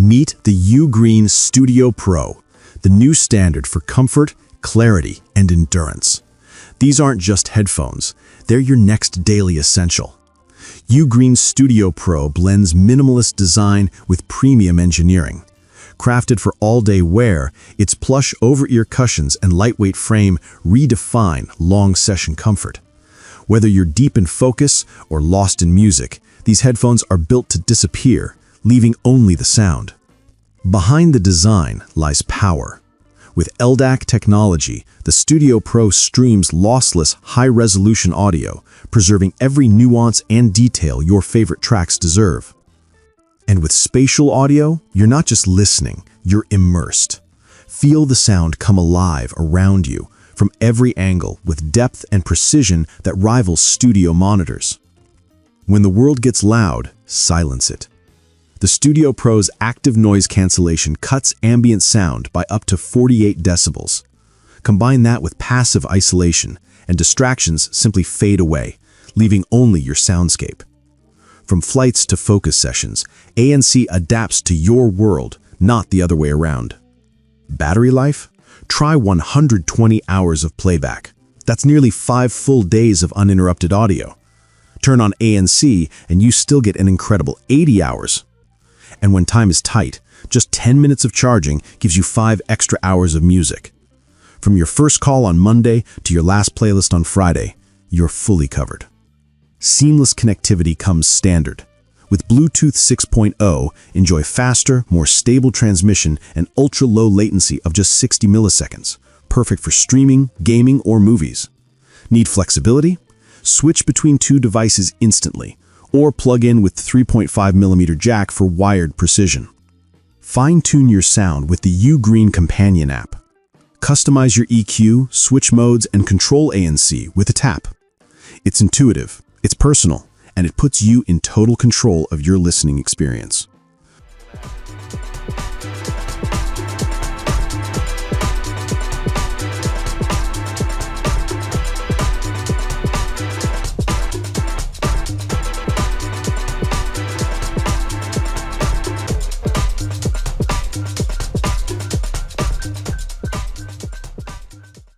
Meet the Ugreen Studio Pro, the new standard for comfort, clarity, and endurance. These aren't just headphones, they're your next daily essential. Ugreen Studio Pro blends minimalist design with premium engineering. Crafted for all-day wear, its plush over-ear cushions and lightweight frame redefine long-session comfort. Whether you're deep in focus or lost in music, these headphones are built to disappear, leaving only the sound. Behind the design lies power. With LDAC technology, the Studio Pro streams lossless, high-resolution audio, preserving every nuance and detail your favorite tracks deserve. And with spatial audio, you're not just listening, you're immersed. Feel the sound come alive around you, from every angle, with depth and precision that rivals studio monitors. When the world gets loud, silence it. The Studio Pro's active noise cancellation cuts ambient sound by up to 48 decibels. Combine that with passive isolation, and distractions simply fade away, leaving only your soundscape. From flights to focus sessions, ANC adapts to your world, not the other way around. Battery life? Try 120 hours of playback. That's nearly 5 full days of uninterrupted audio. Turn on ANC and you still get an incredible 80 hours. And when time is tight, just 10 minutes of charging gives you 5 extra hours of music. From your first call on Monday to your last playlist on Friday, you're fully covered. Seamless connectivity comes standard. With Bluetooth 6.0, enjoy faster, more stable transmission and ultra-low latency of just 60 milliseconds, perfect for streaming, gaming, or movies. Need flexibility? Switch between 2 devices instantly, or plug in with 3.5mm jack for wired precision. Fine-tune your sound with the Ugreen Companion app. Customize your EQ, switch modes, and control ANC with a tap. It's intuitive, it's personal, and it puts you in total control of your listening experience.